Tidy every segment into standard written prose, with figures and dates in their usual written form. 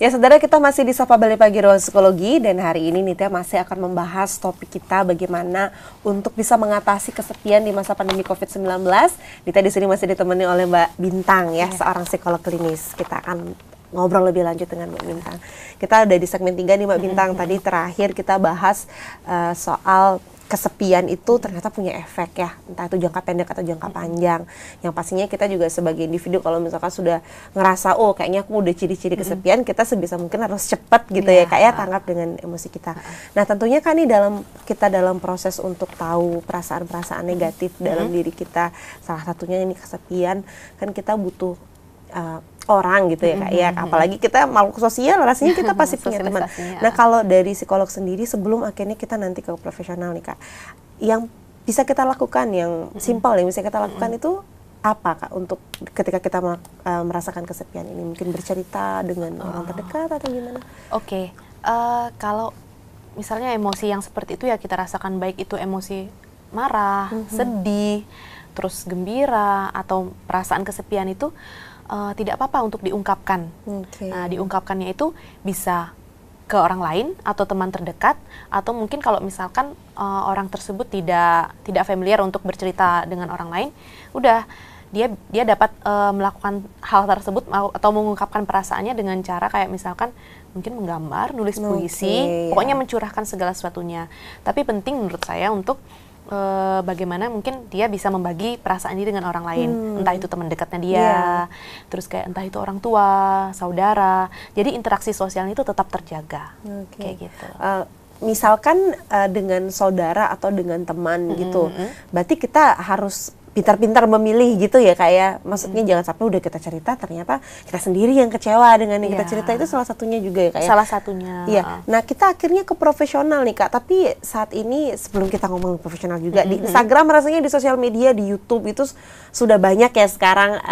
Ya saudara, kita masih di Sapa Balik Pagi Ruang Psikologi, dan hari ini Nitya masih akan membahas topik kita bagaimana untuk bisa mengatasi kesepian di masa pandemi COVID-19. Nitya di sini masih ditemani oleh Mbak Bintang ya, seorang psikolog klinis. Kita akan ngobrol lebih lanjut dengan Mbak Bintang. Kita udah di segmen 3 nih Mbak Bintang. Tadi terakhir kita bahas soal kesepian itu ternyata punya efek ya, entah itu jangka pendek atau jangka panjang. Yang pastinya kita juga sebagai individu kalau misalkan sudah ngerasa, oh kayaknya aku udah ciri-ciri kesepian, kita sebisa mungkin harus cepat gitu ya, kayak tanggap dengan emosi kita. Nah tentunya kan nih dalam proses untuk tahu perasaan-perasaan negatif dalam diri kita, salah satunya ini kesepian, kan kita butuh orang gitu ya Kak ya, apalagi kita makhluk sosial, rasanya kita pasti punya teman. Nah kalau dari psikolog sendiri, sebelum akhirnya kita nanti ke profesional nih Kak, yang bisa kita lakukan, yang simpel yang bisa kita lakukan itu apa Kak untuk ketika kita merasakan kesepian ini? Mungkin bercerita dengan orang terdekat atau gimana? Oke, kalau misalnya emosi yang seperti itu ya kita rasakan, baik itu emosi marah, sedih, terus gembira, atau perasaan kesepian itu tidak apa-apa untuk diungkapkan. Nah, diungkapkannya itu bisa ke orang lain atau teman terdekat, atau mungkin kalau misalkan orang tersebut tidak familiar untuk bercerita dengan orang lain, udah dia dapat melakukan hal tersebut atau mengungkapkan perasaannya dengan cara kayak misalkan mungkin menggambar, nulis puisi, pokoknya mencurahkan segala sesuatunya. Tapi penting menurut saya untuk bagaimana mungkin dia bisa membagi perasaan ini dengan orang lain, entah itu teman dekatnya dia, terus kayak entah itu orang tua, saudara. Jadi interaksi sosialnya itu tetap terjaga, kayak gitu. Misalkan dengan saudara atau dengan teman gitu, berarti kita harus pintar-pintar memilih gitu ya kayak, maksudnya jangan sampai udah kita cerita ternyata kita sendiri yang kecewa dengan yang kita cerita, itu salah satunya juga ya kayak. Salah satunya. Iya. Nah kita akhirnya ke profesional nih Kak, tapi saat ini sebelum kita ngomong profesional juga, di Instagram rasanya, di sosial media, di YouTube itu sudah banyak ya sekarang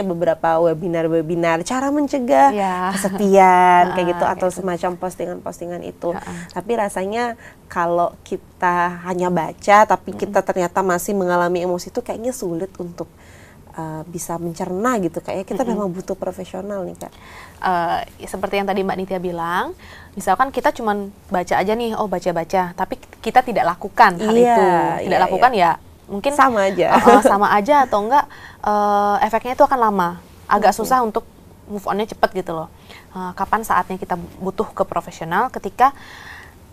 beberapa webinar cara mencegah kesepian kayak gitu, atau semacam postingan-postingan itu. Tapi rasanya kalau kita hanya baca tapi kita ternyata masih mengalami emosi itu kayaknya sulit untuk bisa mencerna gitu, kayaknya kita memang butuh profesional nih Kak. Seperti yang tadi Mbak Nitya bilang, misalkan kita cuman baca aja nih, baca-baca, tapi kita tidak lakukan hal itu, tidak lakukan ya mungkin sama aja, sama aja atau enggak efeknya itu akan lama, agak susah untuk move on-nya cepat gitu loh. Kapan saatnya kita butuh ke profesional? Ketika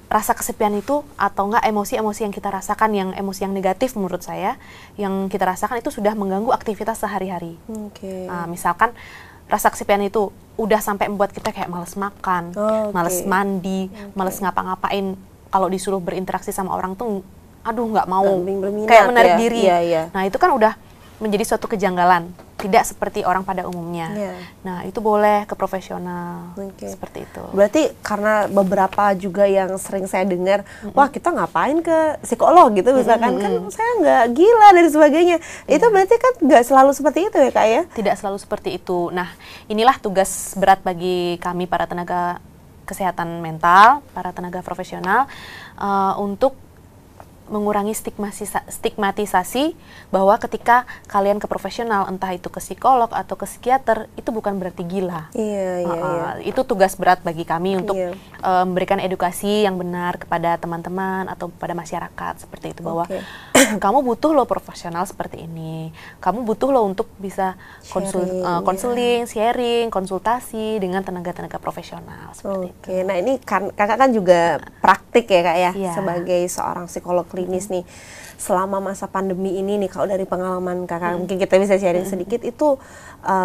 rasa kesepian itu atau enggak emosi-emosi yang kita rasakan, yang emosi yang negatif menurut saya, yang kita rasakan itu sudah mengganggu aktivitas sehari-hari. Misalkan rasa kesepian itu udah sampai membuat kita kayak males makan, males mandi, males ngapa-ngapain. Kalau disuruh berinteraksi sama orang tuh, aduh nggak mau, kayak menarik diri. Nah itu kan udah menjadi suatu kejanggalan, tidak seperti orang pada umumnya. Nah itu boleh ke profesional, seperti itu. Berarti karena beberapa juga yang sering saya dengar, wah kita ngapain ke psikolog gitu misalkan, kan saya nggak gila dan sebagainya. Itu berarti kan nggak selalu seperti itu ya Kak ya? Tidak selalu seperti itu. Nah inilah tugas berat bagi kami para tenaga kesehatan mental, para tenaga profesional, untuk mengurangi stigmatisasi bahwa ketika kalian ke profesional, entah itu ke psikolog atau ke psikiater, itu bukan berarti gila. Itu tugas berat bagi kami untuk memberikan edukasi yang benar kepada teman-teman atau pada masyarakat seperti itu, bahwa kamu butuh loh profesional seperti ini, kamu butuh loh untuk bisa konseling, sharing, konsultasi dengan tenaga-tenaga profesional seperti itu. Nah ini kan kakak kan juga praktik ya Kak ya, sebagai seorang psikolog klinis nih, selama masa pandemi ini nih, kalau dari pengalaman kakak mungkin kita bisa sharing sedikit, itu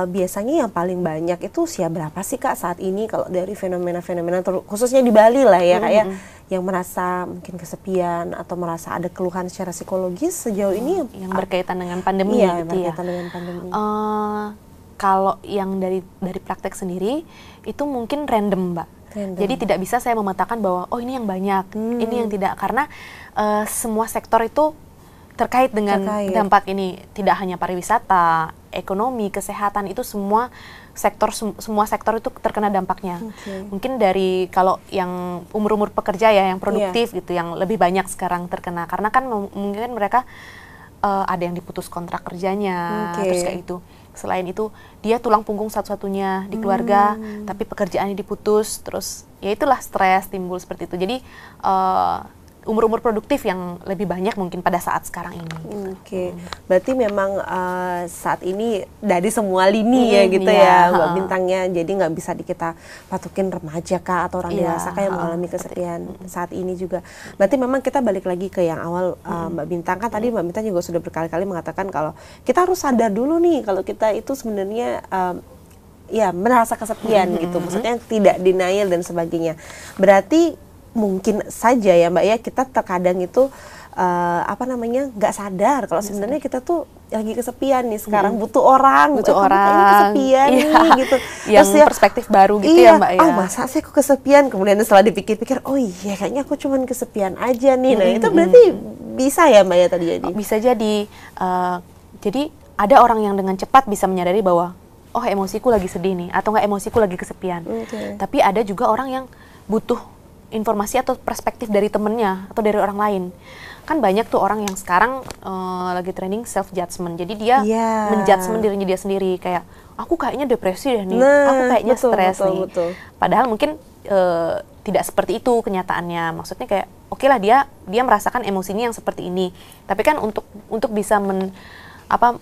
biasanya yang paling banyak itu usia berapa sih Kak saat ini, kalau dari fenomena-fenomena khususnya di Bali lah ya Kak ya, yang merasa mungkin kesepian atau merasa ada keluhan secara psikologis sejauh ini yang berkaitan dengan pandemi gitu ya. Dengan pandemi. Kalau yang dari praktek sendiri itu mungkin random Mbak. Jadi tidak bisa saya memetakan bahwa ini yang banyak, ini yang tidak, karena semua sektor itu terkait dengan dampak ini. Tidak hanya pariwisata, ekonomi, kesehatan, itu semua sektor itu terkena dampaknya. Mungkin dari kalau yang umur pekerja ya, yang produktif gitu, yang lebih banyak sekarang terkena, karena kan mungkin mereka ada yang diputus kontrak kerjanya, terus kayak itu. Selain itu, dia tulang punggung satu-satunya di keluarga, tapi pekerjaannya diputus, terus ya itulah stres timbul seperti itu. Jadi umur-umur produktif yang lebih banyak mungkin pada saat sekarang ini. Oke, berarti memang saat ini dari semua lini ya gitu ya Mbak Bintangnya, jadi nggak bisa kita patokin remaja kah atau orang dewasa kah yang mengalami kesepian saat ini juga. Berarti memang kita balik lagi ke yang awal Mbak Bintang, kan tadi Mbak Bintang juga sudah berkali-kali mengatakan kalau kita harus sadar dulu nih kalau kita itu sebenarnya ya merasa kesepian gitu, maksudnya tidak denial dan sebagainya. Berarti mungkin saja ya Mbak ya, kita terkadang itu nggak sadar kalau sebenarnya kita tuh lagi kesepian nih sekarang, butuh orang, butuh orang, kesepian nih gitu. Yang terus perspektif baru gitu ya Mbak ya. Oh masa sih aku kesepian, kemudian setelah dipikir-pikir, oh iya kayaknya aku cuman kesepian aja nih. Nah itu berarti bisa ya Mbak ya tadi jadi? Bisa jadi. Jadi ada orang yang dengan cepat bisa menyadari bahwa oh emosiku lagi sedih nih, atau nggak emosiku lagi kesepian. Tapi ada juga orang yang butuh informasi atau perspektif dari temennya atau dari orang lain. Kan banyak tuh orang yang sekarang lagi trending self judgment. Jadi dia menjudgment dirinya dia sendiri, kayak aku kayaknya depresi deh nih, aku kayaknya stres nih. Padahal mungkin tidak seperti itu kenyataannya. Maksudnya kayak oke lah dia merasakan emosinya yang seperti ini. Tapi kan untuk bisa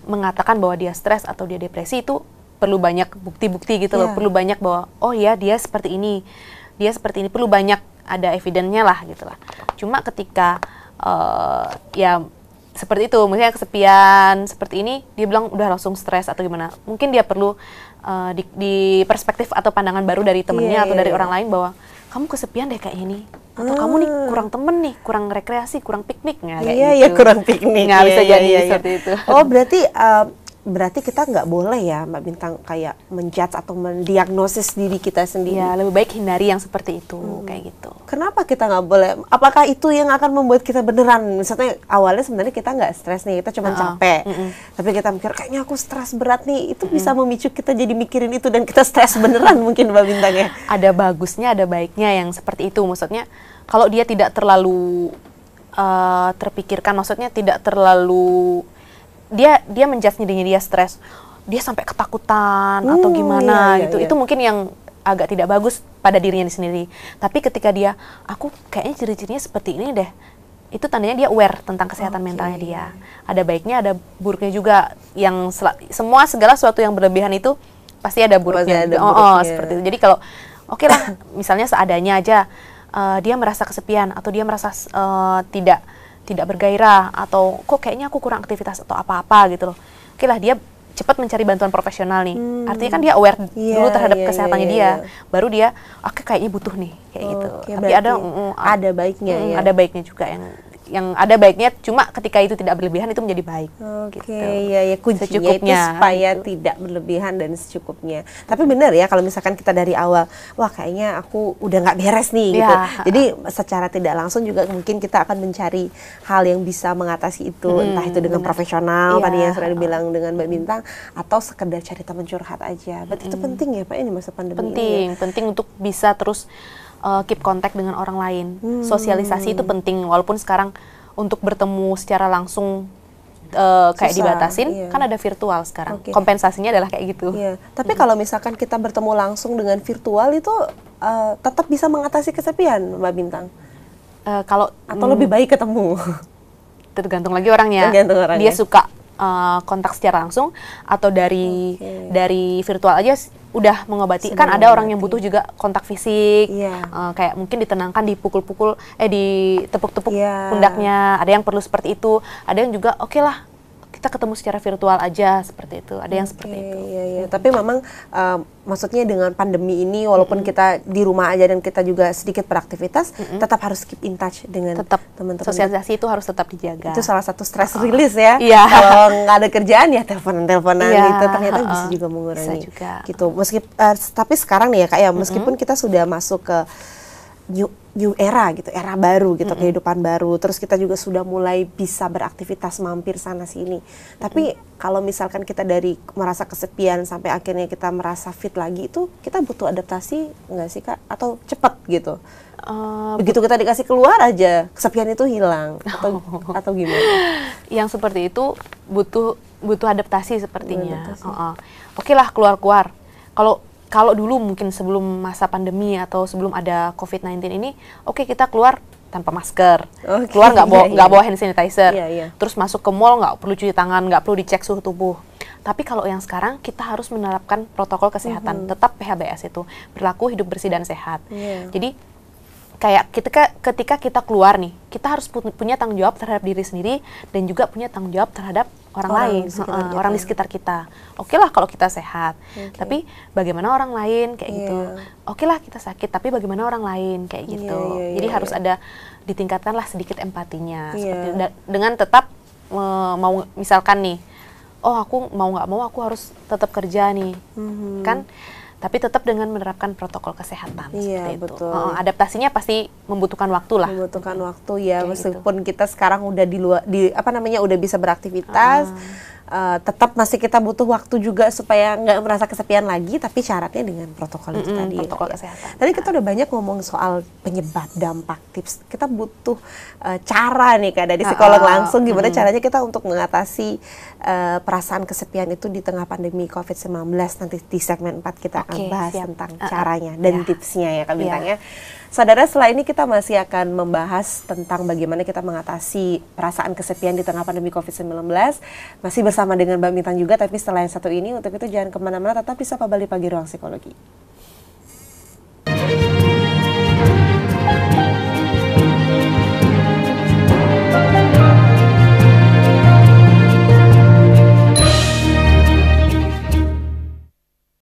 mengatakan bahwa dia stres atau dia depresi itu perlu banyak bukti-bukti gitu loh. Perlu banyak bahwa oh ya dia seperti ini. Dia seperti ini, perlu banyak ada evidence-nya lah gitu lah. Cuma ketika ya seperti itu, misalnya kesepian seperti ini, dia bilang udah langsung stres atau gimana. Mungkin dia perlu di perspektif atau pandangan baru dari temennya atau dari orang lain bahwa kamu kesepian deh kayaknya nih. Atau kamu nih kurang temen nih, kurang rekreasi, kurang piknik nggak kayak gitu. Iya, kurang piknik. Nggak bisa jadi seperti itu. Oh berarti kita nggak boleh ya Mbak Bintang kayak menjudge atau mendiagnosis diri kita sendiri. Ya lebih baik hindari yang seperti itu kayak gitu. Kenapa kita nggak boleh? Apakah itu yang akan membuat kita beneran? Misalnya awalnya sebenarnya kita nggak stres nih, kita cuma capek. Tapi kita mikir kayaknya aku stres berat nih, itu bisa memicu kita jadi mikirin itu dan kita stres beneran mungkin Mbak Bintang ya. Ada bagusnya, ada baiknya yang seperti itu. Maksudnya kalau dia tidak terlalu terpikirkan, maksudnya tidak terlalu dia menjudge dirinya dia stres, dia sampai ketakutan atau gimana gitu. Itu mungkin yang agak tidak bagus pada dirinya sendiri. Tapi ketika dia, aku kayaknya ciri-cirinya seperti ini deh, itu tandanya dia aware tentang kesehatan mentalnya dia. Ada baiknya, ada buruknya juga. Yang segala sesuatu yang berlebihan itu pasti ada buruknya. Seperti itu. Jadi kalau oke lah, misalnya seadanya aja, dia merasa kesepian atau dia merasa tidak bergairah atau kok kayaknya aku kurang aktivitas atau apa-apa gitu loh. Oke lah, dia cepat mencari bantuan profesional nih. Artinya kan dia aware dulu terhadap kesehatannya dia. Baru dia oke kayaknya butuh nih kayak gitu. Tapi ada baiknya ya. Ada baiknya juga yang ada baiknya, cuma ketika itu tidak berlebihan itu menjadi baik. Oke, ya kuncinya itu supaya tidak berlebihan dan secukupnya. Tapi benar ya kalau misalkan kita dari awal, wah kayaknya aku udah nggak beres nih gitu. Jadi secara tidak langsung juga mungkin kita akan mencari hal yang bisa mengatasi itu, entah itu dengan profesional tadi yang sudah dibilang dengan Mbak Bintang, atau sekedar cari teman curhat aja. Berarti itu penting ya Pak ini masa pandemi ini. Penting untuk bisa terus keep kontak dengan orang lain. Sosialisasi itu penting, walaupun sekarang untuk bertemu secara langsung kayak dibatasin, kan ada virtual sekarang. Kompensasinya adalah kayak gitu. Tapi kalau misalkan kita bertemu langsung dengan virtual itu tetap bisa mengatasi kesepian, Mbak Bintang? Atau lebih baik ketemu? Tergantung lagi orangnya. Dia suka kontak secara langsung atau dari virtual aja udah mengobati. Kan ada orang yang butuh juga kontak fisik, kayak mungkin ditenangkan, dipukul-pukul, ditepuk-tepuk pundaknya. Ada yang perlu seperti itu. Ada yang juga oke lah, kita ketemu secara virtual aja seperti itu. Ada yang seperti itu. Tapi memang maksudnya dengan pandemi ini, walaupun kita di rumah aja dan kita juga sedikit beraktivitas, tetap harus keep in touch dengan teman-teman. Sosialisasi itu harus tetap dijaga. Itu salah satu stress release ya. Kalau nggak ada kerjaan ya teleponan gitu, ternyata bisa juga mengurangi. Gitu. Tapi sekarang nih ya Kak ya, meskipun kita sudah masuk ke new era gitu, era baru gitu, kehidupan baru. Terus kita juga sudah mulai bisa beraktivitas mampir sana sini. Tapi kalau misalkan kita dari merasa kesepian sampai akhirnya kita merasa fit lagi, itu kita butuh adaptasi nggak sih Kak? Atau cepat gitu? Begitu kita dikasih keluar aja, kesepian itu hilang atau gimana? Yang seperti itu butuh butuh adaptasi sepertinya. Adaptasi. Oke lah, keluar-keluar. Kalau dulu mungkin sebelum masa pandemi atau sebelum ada COVID-19 ini, oke kita keluar tanpa masker, keluar nggak bawa hand sanitizer, terus masuk ke mall nggak perlu cuci tangan, nggak perlu dicek suhu tubuh. Tapi kalau yang sekarang kita harus menerapkan protokol kesehatan, tetap PHBS itu berlaku hidup bersih dan sehat. Jadi kayak ketika kita keluar nih, kita harus punya tanggung jawab terhadap diri sendiri dan juga punya tanggung jawab terhadap orang lain, orang di sekitar kita. Oke lah kalau kita sehat, tapi bagaimana orang lain kayak gitu. Oke lah kita sakit, tapi bagaimana orang lain kayak gitu. Jadi harus ada ditingkatkanlah sedikit empatinya, seperti dengan tetap mau misalkan nih, oh aku mau nggak mau aku harus tetap kerja nih, kan? Tapi tetap dengan menerapkan protokol kesehatan seperti itu. Adaptasinya pasti membutuhkan waktu lah. Membutuhkan waktu ya, meskipun kita sekarang udah udah bisa beraktivitas, tetap masih kita butuh waktu juga supaya nggak merasa kesepian lagi, tapi syaratnya dengan protokol itu tadi. Protokol kesehatan. Tadi kita udah banyak ngomong soal penyebab, dampak, tips. Kita butuh cara nih Kak dari psikolog langsung, gimana caranya kita untuk mengatasi perasaan kesepian itu di tengah pandemi COVID-19. Nanti di segmen 4 kita akan bahas tentang caranya dan tipsnya ya Kak Bintangnya. Saudara, setelah ini kita masih akan membahas tentang bagaimana kita mengatasi perasaan kesepian di tengah pandemi COVID-19. Masih bersama dengan Mbak Bintang juga, tapi setelah yang satu ini, untuk itu jangan kemana-mana, tetap di Sapa Bali Pagi Ruang Psikologi.